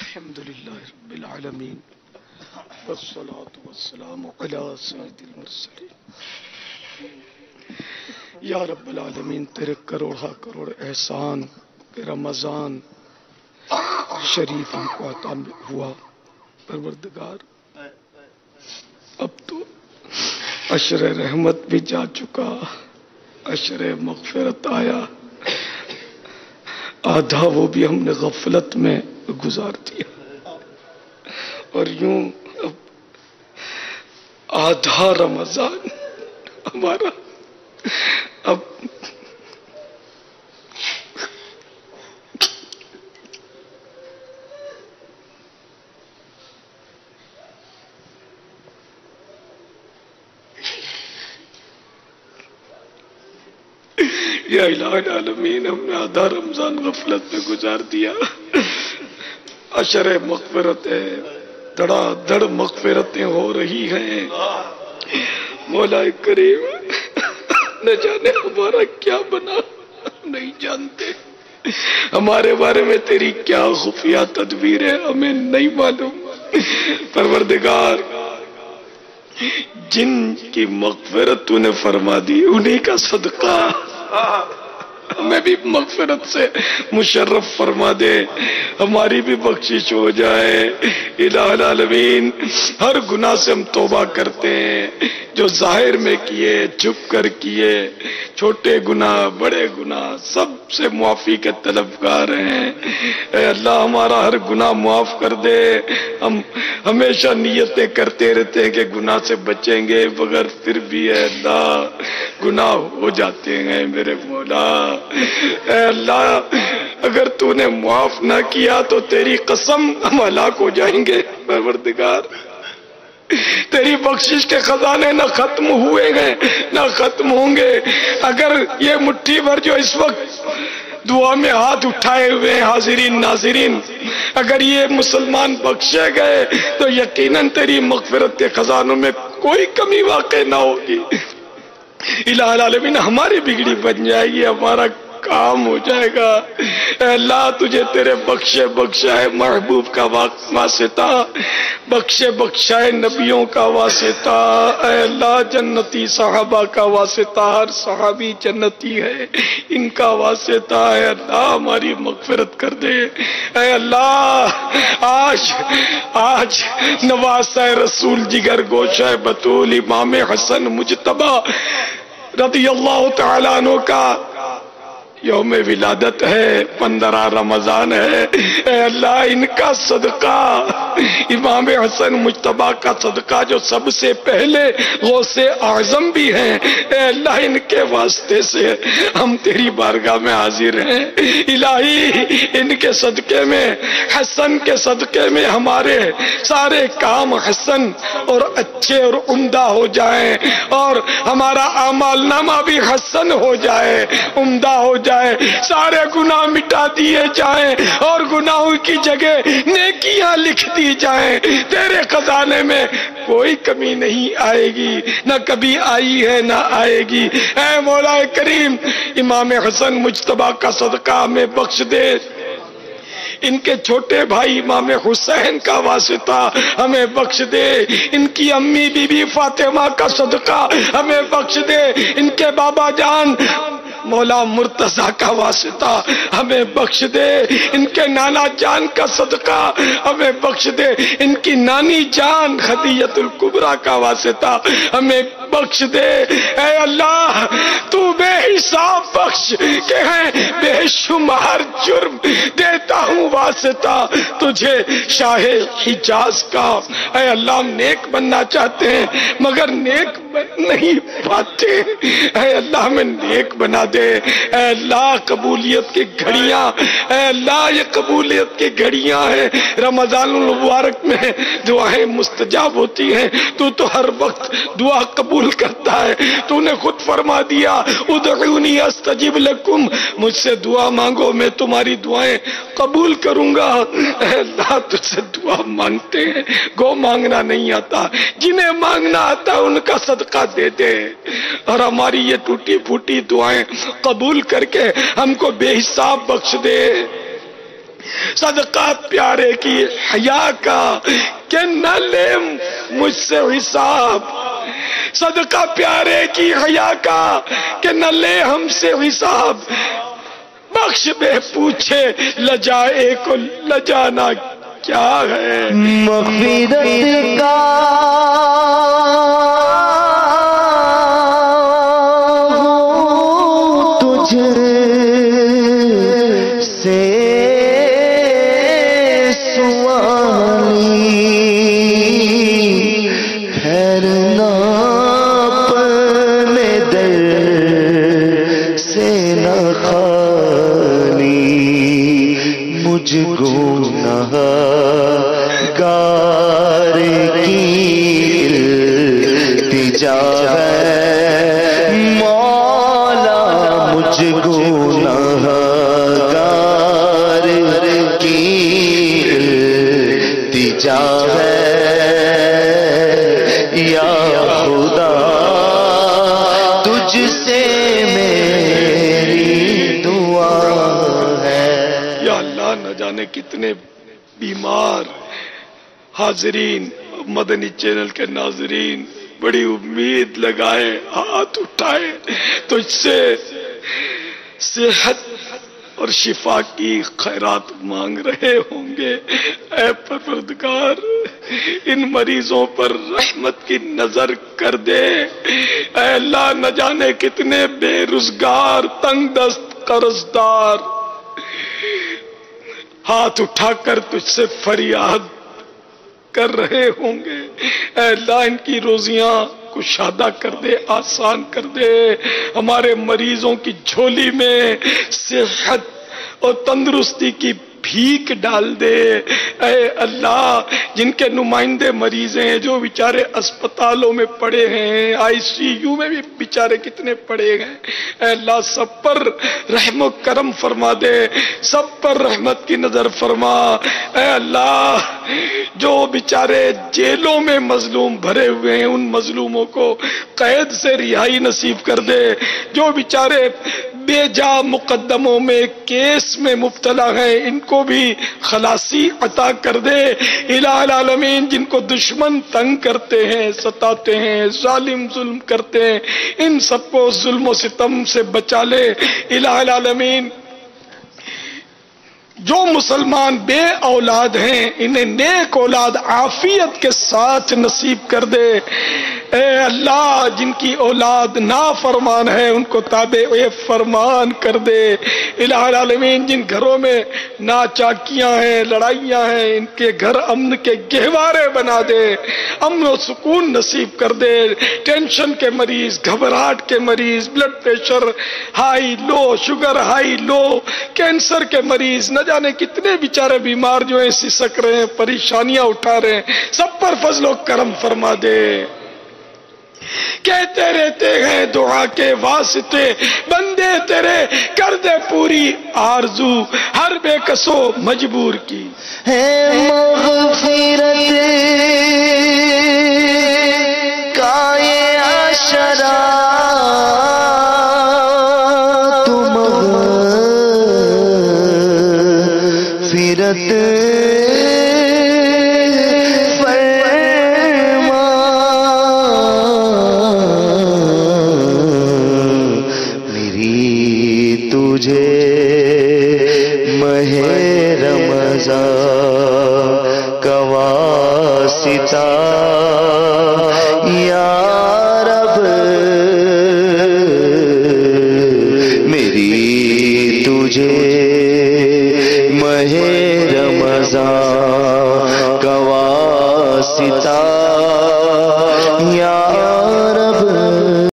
الحمد للہ رب العالمین والصلاة والسلام علی سید المرسلین۔ یا رب العالمین، تیرے کروڑا کروڑ احسان کہ رمضان شریف ہم کو عطا ہوا۔ پروردگار، اب تو عشر رحمت بھی جا چکا، عشر مغفرت آیا، آدھا وہ بھی ہم نے غفلت میں گزار دیا، اور یوں اب آدھا رمضان ہمارا اب یا الہ العالمین، ہم نے آدھا رمضان غفلت میں گزار دیا۔ عشر مغفرت ہے، دڑا دڑ مغفرتیں ہو رہی ہیں۔ مولا کریم، نہ جانے ہمارا کیا بنا، ہم نہیں جانتے۔ ہمارے بارے میں تیری کیا خفیہ تدبیر ہے، ہمیں نہیں معلوم۔ پروردگار، جن کی مغفرت تو نے فرما دی، انہی کا صدقہ ہمیں بھی مغفرت سے مشرف فرما دے، ہماری بھی بخشش ہو جائے۔ الہ العالمین، ہر گناہ سے ہم توبہ کرتے ہیں، جو ظاہر میں کیے، چھپ کر کیے، چھوٹے گناہ بڑے گناہ، سب سے معافی کے طلبگار ہیں۔ اے اللہ، ہمارا ہر گناہ معاف کر دے۔ ہم ہمیشہ نیتیں کرتے رہتے ہیں کہ گناہ سے بچیں گے، مگر پھر بھی اے اللہ گناہ ہو جاتے ہیں میرے مولا۔ اے اللہ، اگر تو نے معاف نہ کیا تو تیری قسم ہم ہلاک ہو جائیں گے۔ پروردگار، تیری بخشش کے خزانے نہ ختم ہوئے ہیں نہ ختم ہوں گے۔ اگر یہ مٹھی بھر جو اس وقت دعا میں ہاتھ اٹھائے ہوئے ہیں حاضرین ناظرین، اگر یہ مسلمان بخشے گئے تو یقیناً تیری مغفرت کے خزانوں میں کوئی کمی واقع نہ ہوگی۔ الہ العالمین، ہماری بگڑی بن جائے گی، ہمارا کام ہو جائے گا۔ اے اللہ، تجھے تیرے بخشے بخشائے محبوب کا واسطہ، بخشے بخشائے نبیوں کا واسطہ، اے اللہ جنتی صحابہ کا واسطہ، ہر صحابی جنتی ہے، ان کا واسطہ ہے اللہ، ہماری مغفرت کر دے۔ اے اللہ، آج نواسہ رسول جگر گوشہ بطول امام حسن مجتبی رضی اللہ تعالیٰ عنہ کا یوم ولادت ہے، 15 رمضان ہے۔ اے اللہ، ان کا صدقہ، امام حسن مجتبی کا صدقہ جو سب سے پہلے غوث اعظم بھی ہیں، اے اللہ ان کے واسطے سے ہم تیری بارگاہ میں حاضر ہیں۔ الہی، ان کے صدقے میں، حسن کے صدقے میں ہمارے سارے کام حسن اور اچھے اور عمدہ ہو جائیں، اور ہمارا اعمال نامہ بھی حسن ہو جائے، عمدہ ہو جائے، سارے گناہ مٹا دیے جائیں اور گناہوں کی جگہ نیکیاں لکھ دی جائیں۔ تیرے خزانے میں کوئی کمی نہیں آئے گی، نہ کبھی آئی ہے نہ آئے گی۔ اے مولا کریم، امام حسن مجتبی کا صدقہ ہمیں بخش دے، ان کے چھوٹے بھائی امام حسین کا واسطہ ہمیں بخش دے، ان کی امی بی بی فاطمہ کا صدقہ ہمیں بخش دے، ان کے بابا جان مولا مرتضیٰ کا واسطہ ہمیں بخش دے، ان کے نانا جان کا صدقہ ہمیں بخش دے، ان کی نانی جان خدیجۃ الکبریٰ کا واسطہ ہمیں بخش دے۔ اے اللہ، تو بے حساب بخش کہ ہیں بے شمار جرم دیتا ہوں واسطہ تجھے شاہ حجاز کا۔ اے اللہ، ہم نیک بننا چاہتے ہیں مگر نیک بن نہیں پاتے، اے اللہ ہمیں نیک بنا دے۔ اے اللہ، قبولیت کی گھڑیاں، اے اللہ یہ قبولیت کی گھڑیاں ہیں، رمضان المبارک میں دعائیں مستجاب ہوتی ہیں، تو ہر وقت دعا قبول کرتا ہے۔ تو نے خود فرما دیا، ادعونی استجب لکم، مجھ سے دعا مانگو میں تمہاری دعائیں قبول کروں گا۔ اے اللہ، تجھ سے دعا مانگتے ہیں، گو مانگنا نہیں آتا، جنہیں مانگنا آتا ان کا صدقہ دے دے، اور ہماری یہ ٹوٹی پھوٹی دعائیں قبول کر کے ہم کو بے حساب بخش دے۔ صدقہ پیارے کی حیا کا کہ نہ لے مجھ سے حساب، صدقہ پیارے کی حیا کا کہ نہ لے ہم سے حساب، بخش بے پوچھے لجائے کو لجانا کیا ہے، مغفرت کا تجھ سے سوالی ٹھہرنا اپنے در سے نہ خالی، مجھ گناہ گار کی التجا ہے مولا، مجھ گناہ گار کی التجا ہے یا خدا، تجھ سے میری دعا ہے۔ یا اللہ نہ جانے کتنے بیمار حاضرین، مدنی چینل کے ناظرین بڑی امید لگائے، ہاتھ اٹھائے، تجھ سے صحت اور شفا کی خیرات مانگ رہے ہوں گے۔ اے پروردگار ان مریضوں پر رحمت کی نظر کر دے۔ اے اللہ نہ جانے کتنے بے روزگار، تنگ دست، قرضدار ہاتھ اٹھا کر تجھ سے فریاد کر رہے ہوں گے۔ اے اللہ ان کی روزیاں کشادہ کر دے، آسان کر دے، ہمارے مریضوں کی جھولی میں صحت اور تندرستی کی بھیک ڈال دے۔ اے اللہ جن کے نمائندے مریض ہیں، جو بیچارے اسپتالوں میں پڑے ہیں، آئی سی یو میں بھی بیچارے کتنے پڑے ہیں، اے اللہ سب پر رحم و کرم فرما دے، سب پر رحمت کی نظر فرما۔ اے اللہ جو بیچارے جیلوں میں مظلوم بھرے ہوئے ہیں، ان مظلوموں کو قید سے رہائی نصیب کر دے۔ جو بیچارے بے جا مقدموں میں کیس میں مبتلا ہیں، ان کو بھی خلاصی عطا کر دے۔ الہ العالمین جن کو دشمن تنگ کرتے ہیں، ستاتے ہیں، ظالم ظلم کرتے ہیں، ان سب کو ظلم و ستم سے بچا لے۔ الہ العالمین جو مسلمان بے اولاد ہیں، انہیں نیک اولاد عافیت کے ساتھ نصیب کر دے۔ اے اللہ جن کی اولاد نافرمان ہے، ان کو تابع فرمان کر دے۔ الہ العالمین جن گھروں میں ناچاکیاں ہیں، لڑائیاں ہیں، ان کے گھر امن کے گہوارے بنا دے، امن و سکون نصیب کر دے۔ ٹینشن کے مریض، گھبراہٹ کے مریض، blood pressure high low, sugar high low, cancer کے مریض، نہ جانے کتنے بیچارے بیمار جو ہیں سسک رہے ہیں، پریشانیاں اٹھا رہے ہیں، سب پر فضل و کرم فرما دے۔ کہتے رہتے ہیں دعا کے واسطے بندے تیرے، کر دے پوری آرزو ہر بے کسو مجبور کی۔ ہے مغفرت کا یہ عشرہ تم مغفرت تجھے ماہ رمضان کا واسطہ یا رب، میری تجھے ماہ رمضان